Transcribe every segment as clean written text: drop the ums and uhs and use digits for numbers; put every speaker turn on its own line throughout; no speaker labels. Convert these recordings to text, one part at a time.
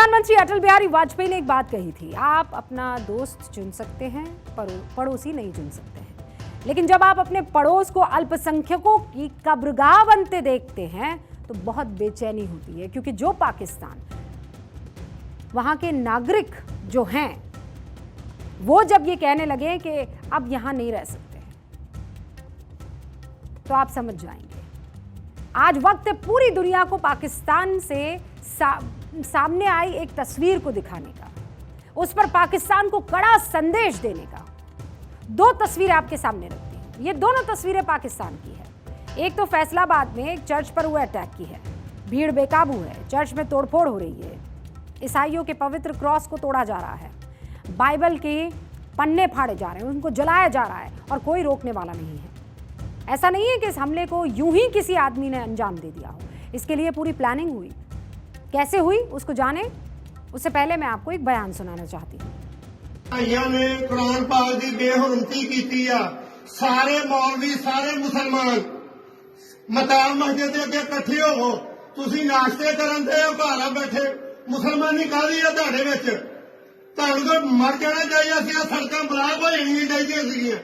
प्रधानमंत्री अटल बिहारी वाजपेयी ने एक बात कही थी, आप अपना दोस्त चुन सकते हैं, पड़ोसी नहीं चुन सकते हैं। लेकिन जब आप अपने पड़ोस को अल्पसंख्यकों की कब्रगाह बनते देखते हैं तो बहुत बेचैनी होती है, क्योंकि जो पाकिस्तान, वहां के नागरिक जो हैं, वो जब ये कहने लगे कि अब यहां नहीं रह सकते, तो आप समझ जाएंगे। आज वक्त है पूरी दुनिया को पाकिस्तान से सामने आई एक तस्वीर को दिखाने का, उस पर पाकिस्तान को कड़ा संदेश देने का। दो तस्वीरें आपके सामने रखती हूं। ये दोनों तस्वीरें पाकिस्तान की है। एक तो फैसलाबाद में एक चर्च पर हुए अटैक की है। भीड़ बेकाबू है, चर्च में तोड़फोड़ हो रही है, ईसाइयों के पवित्र क्रॉस को तोड़ा जा रहा है, बाइबल के पन्ने फाड़े जा रहे हैं, उनको जलाया जा रहा है और कोई रोकने वाला नहीं है। ऐसा नहीं है कि इस हमले को यूं ही किसी आदमी ने अंजाम दे दिया हो, इसके लिए पूरी प्लानिंग हुई। कैसे हुई उसको जाने, उससे पहले मैं आपको एक बयान सुनाना चाहती हूँ।
भाइयों ने कुरान पाक की बेहुरमती की आ, सारे मौलवी सारे मुसलमान मताब मस्जिद के अगे इकट्ठे हो, तुसी नाश्ते करन दे घारा बैठे मुसलमानी काहदी है तुहाडे विच? तुहानू तो मर जाना चाहिए सी, सड़कां ब्लाक हो जानियां चाहिए सीगियां।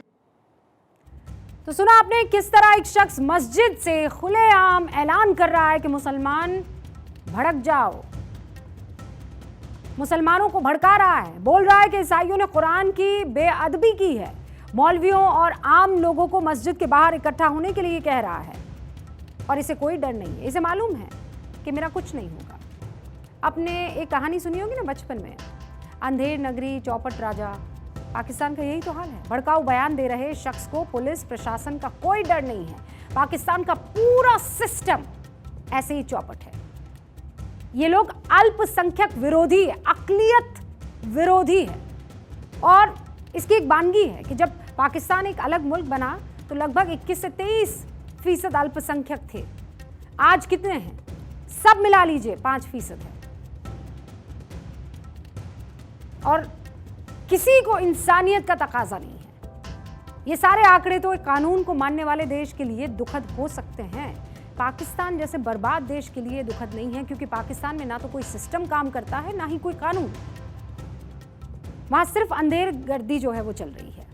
तो सुना आपने किस तरह एक शख्स मस्जिद से खुलेआम ऐलान कर रहा है कि मुसलमान भड़क जाओ, मुसलमानों को भड़का रहा है, बोल रहा है कि ईसाइयों ने कुरान की बेअदबी की है, मौलवियों और आम लोगों को मस्जिद के बाहर इकट्ठा होने के लिए कह रहा है और इसे कोई डर नहीं है। इसे मालूम है कि मेरा कुछ नहीं होगा। आपने एक कहानी सुनी होगी ना बचपन में, अंधेर नगरी चौपट राजा। पाकिस्तान का यही तो हाल है। भड़काऊ बयान दे रहे शख्स को पुलिस प्रशासन का कोई डर नहीं है। पाकिस्तान का पूरा सिस्टम ऐसे ही चौपट है। ये लोग अल्पसंख्यक विरोधी है, अकलियत विरोधी है। और इसकी एक वानगी है कि जब पाकिस्तान एक अलग मुल्क बना तो लगभग 21 से 23% अल्पसंख्यक थे। आज कितने हैं? सब मिला लीजिए 5% है। और किसी को इंसानियत का तकाजा नहीं है। ये सारे आंकड़े तो एक कानून को मानने वाले देश के लिए दुखद हो सकते हैं, पाकिस्तान जैसे बर्बाद देश के लिए दुखद नहीं है, क्योंकि पाकिस्तान में ना तो कोई सिस्टम काम करता है, ना ही कोई कानून। वहां सिर्फ अंधेरगर्दी जो है वो चल रही है।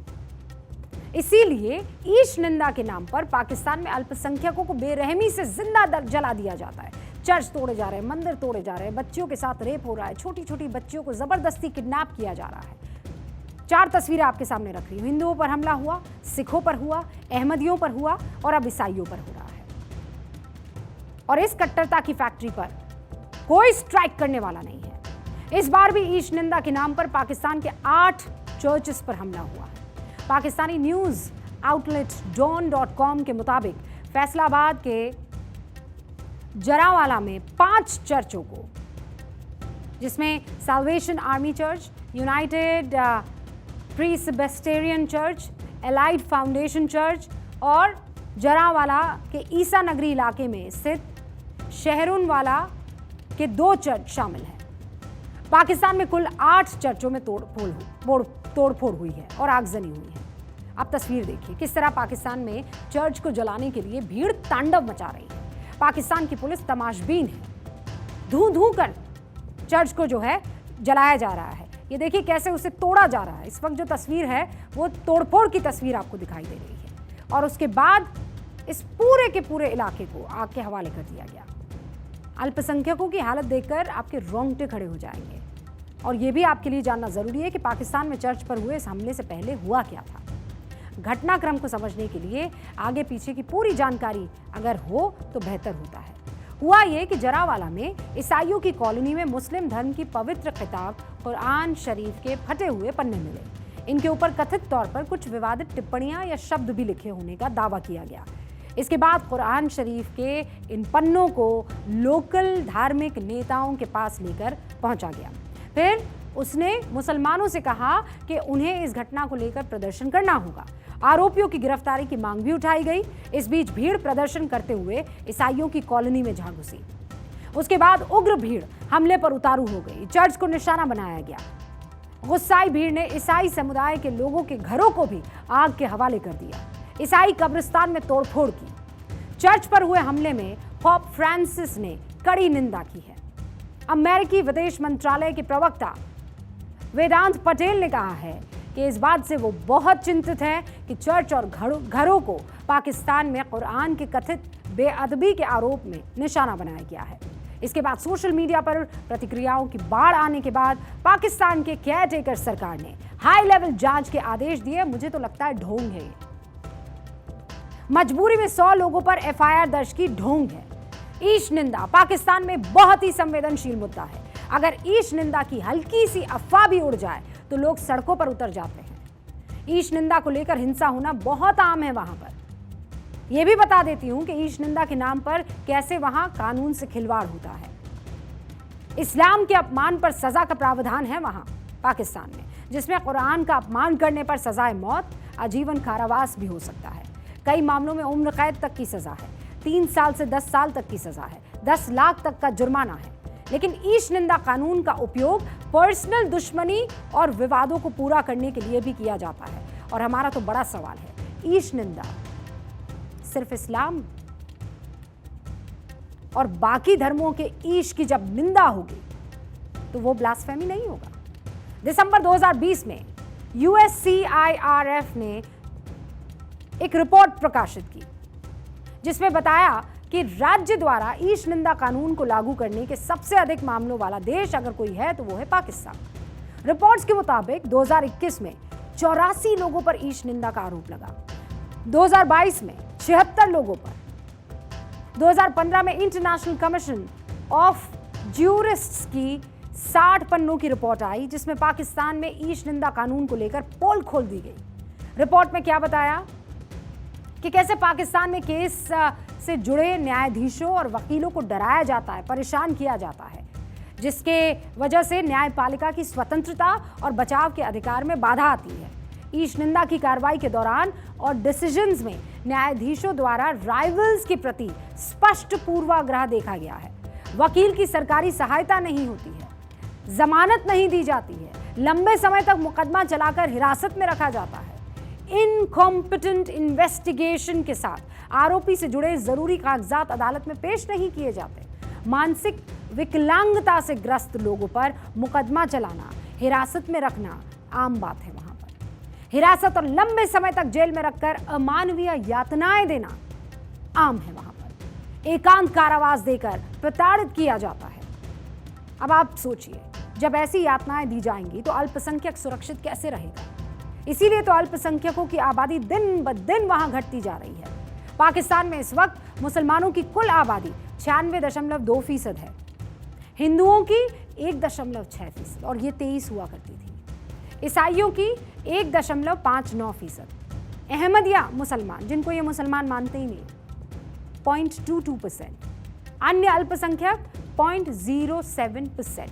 इसीलिए ईश निंदा के नाम पर पाकिस्तान में अल्पसंख्यकों को बेरहमी से जिंदा जला दिया जाता है। चर्च तोड़े जा रहे हैं, मंदिर तोड़े जा रहे हैं, बच्चियों के साथ रेप हो रहा है, छोटी छोटी बच्चियों को जबरदस्ती किडनैप किया जा रहा है। 4 तस्वीरें आपके सामने रख रही हूं। हिंदुओं पर हमला हुआ, सिखों पर हुआ, अहमदियों पर हुआ और अब ईसाइयों पर हो रहा है। और इस कट्टरता की फैक्ट्री पर कोई स्ट्राइक करने वाला नहीं है। इस बार भी ईश निंदा के नाम पर पाकिस्तान के 8 चर्चेस पर हमला हुआ है। पाकिस्तानी न्यूज आउटलेट dawn.com के मुताबिक फैसलाबाद के जरावाला में 5 चर्चों को, जिसमें Salvation Army church, United Presbyterian church, allied foundation church और जरावाला के ईसा नगरी इलाके में स्थित शहरुनवाला के 2 चर्च शामिल हैं। पाकिस्तान में कुल 8 चर्चों में तोड़फोड़ हुई है और आगजनी हुई है। अब तस्वीर देखिए किस तरह पाकिस्तान में चर्च को जलाने के लिए भीड़ तांडव मचा रही है। पाकिस्तान की पुलिस तमाशबीन है, धू कर चर्च को जो है जलाया जा रहा है। ये देखिए कैसे उसे तोड़ा जा रहा है। इस वक्त जो तस्वीर है वो तोड़फोड़ की तस्वीर आपको दिखाई दे रही है। और उसके बाद इस पूरे के पूरे इलाके को आग के हवाले कर दिया गया। अल्पसंख्यकों की हालत देखकर आपके रोंगटे खड़े हो जाएंगे। और ये भी आपके लिए जानना जरूरी है कि पाकिस्तान में चर्च पर हुए इस हमले से पहले हुआ क्या था। घटनाक्रम को समझने के लिए आगे पीछे की पूरी जानकारी अगर हो तो बेहतर होता है। हुआ ये कि जरावाला में ईसाइयों की कॉलोनी में मुस्लिम धर्म की पवित्र किताब कुरान शरीफ के फटे हुए पन्ने मिले। इनके ऊपर कथित तौर पर कुछ विवादित टिप्पणियां या शब्द भी लिखे होने का दावा किया गया। इसके बाद कुरान शरीफ के इन पन्नों को लोकल धार्मिक नेताओं के पास लेकर पहुंचा गया। फिर उसने मुसलमानों से कहा कि उन्हें इस घटना को लेकर प्रदर्शन करना होगा। आरोपियों की गिरफ्तारी की मांग भी उठाई गई। इस बीच भीड़ प्रदर्शन करते हुए ईसाइयों की कॉलोनी में जा घुसी। उसके बाद उग्र भीड़ हमले पर उतारू हो गई। चर्च को निशाना बनाया गया। गुस्साई भीड़ ने ईसाई समुदाय के लोगों के घरों को भी आग के हवाले कर दिया। ईसाई कब्रिस्तान में तोड़फोड़ की। चर्च पर हुए हमले में पोप फ्रांसिस ने कड़ी निंदा की है। अमेरिकी विदेश मंत्रालय के प्रवक्ता वेदांत पटेल ने कहा है कि इस बात से वो बहुत चिंतित हैं कि चर्च और घरों को पाकिस्तान में कुरान के कथित बेअदबी के आरोप में निशाना बनाया गया है। इसके बाद सोशल मीडिया पर प्रतिक्रियाओं की बाढ़ आने के बाद पाकिस्तान के केयरटेकर सरकार ने हाई लेवल जांच के आदेश दिए। मुझे तो लगता है ढोंग है, मजबूरी में 100 लोगों पर एफआईआर दर्ज की ढोंग है। ईश निंदा पाकिस्तान में बहुत ही संवेदनशील मुद्दा है। अगर ईश निंदा की हल्की सी अफवाह भी उड़ जाए तो लोग सड़कों पर उतर जाते हैं। ईश निंदा को लेकर हिंसा होना बहुत आम है वहां पर। यह भी बता देती हूं कि ईश निंदा के नाम पर कैसे वहां कानून से खिलवाड़ होता है। इस्लाम के अपमान पर सजा का प्रावधान है वहां पाकिस्तान में, जिसमें कुरान का अपमान करने पर सजाए मौत, आजीवन कारावास भी हो सकता है। कई मामलों में उम्र कैद तक की सजा है, 3 साल से 10 साल तक की सजा है, 10 लाख तक का जुर्माना है। लेकिन ईश निंदा कानून का उपयोग पर्सनल दुश्मनी और विवादों को पूरा करने के लिए भी किया जाता है। और हमारा तो बड़ा सवाल है, ईश निंदा सिर्फ इस्लाम और बाकी धर्मों के ईश की जब निंदा होगी तो वो ब्लास्फेमी नहीं होगा। दिसंबर 2020 में USCIRF ने एक रिपोर्ट प्रकाशित की जिसमें बताया कि राज्य द्वारा ईश निंदा कानून को लागू करने के सबसे अधिक मामलों वाला देश अगर कोई है तो वो है पाकिस्तान। रिपोर्ट्स के मुताबिक 2021 में 84 लोगों पर ईश निंदा का आरोप लगा, 2022 में 76 लोगों पर, 2015 में इंटरनेशनल कमीशन ऑफ ज्यूरिस्ट्स की 60 पन्नों की रिपोर्ट आई जिसमें पाकिस्तान में ईश निंदा कानून को लेकर पोल खोल दी गई। रिपोर्ट में क्या बताया कि कैसे पाकिस्तान में केस से जुड़े न्यायाधीशों और वकीलों को डराया जाता है, परेशान किया जाता है, जिसके वजह से न्यायपालिका की स्वतंत्रता और बचाव के अधिकार में बाधा आती है। ईश निंदा की कार्रवाई के दौरान और डिसीजंस में न्यायाधीशों द्वारा राइवल्स के प्रति स्पष्ट पूर्वाग्रह देखा गया है। वकील की सरकारी सहायता नहीं होती है, जमानत नहीं दी जाती है, लंबे समय तक मुकदमा चलाकर हिरासत में रखा जाता है। इनकॉम्पिटेंट इन्वेस्टिगेशन के साथ आरोपी से जुड़े जरूरी कागजात अदालत में पेश नहीं किए जाते। मानसिक विकलांगता से ग्रस्त लोगों पर मुकदमा चलाना, हिरासत में रखना आम बात है वहां पर। हिरासत और लंबे समय तक जेल में रखकर अमानवीय यातनाएं देना आम है वहां पर। एकांत कारावास देकर प्रताड़ित किया जाता है। अब आप सोचिए, जब ऐसी यातनाएं दी जाएंगी तो अल्पसंख्यक सुरक्षित कैसे रहेगा? इसीलिए तो अल्पसंख्यकों की आबादी दिन ब दिन वहां घटती जा रही है। पाकिस्तान में इस वक्त मुसलमानों की कुल आबादी 96.2% है, हिंदुओं की 1.6% और ये 23 हुआ करती थी, ईसाइयों की 1.59%, अहमदिया मुसलमान जिनको ये मुसलमान मानते ही नहीं 0.22%, अन्य अल्पसंख्यक 0.07%।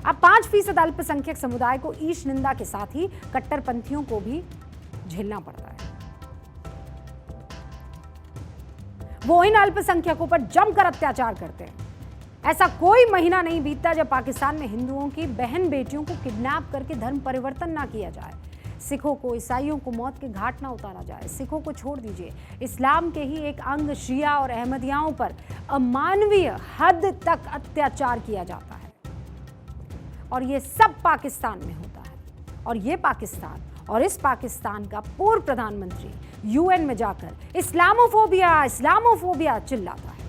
अब 5% अल्पसंख्यक समुदाय को ईश निंदा के साथ ही कट्टरपंथियों को भी झेलना पड़ता है। वो इन अल्पसंख्यकों पर जमकर अत्याचार करते हैं। ऐसा कोई महीना नहीं बीतता जब पाकिस्तान में हिंदुओं की बहन बेटियों को किडनैप करके धर्म परिवर्तन ना किया जाए, सिखों को, ईसाइयों को मौत के घाट ना उतारा जाए। सिखों को छोड़ दीजिए, इस्लाम के ही एक अंग शिया और अहमदियाओं पर अमानवीय हद तक अत्याचार किया जाता है। और ये सब पाकिस्तान में होता है। और ये पाकिस्तान और इस पाकिस्तान का पूर्व प्रधानमंत्री UN में जाकर इस्लामोफोबिया चिल्लाता है।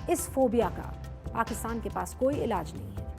इस फोबिया का पाकिस्तान के पास कोई इलाज नहीं है।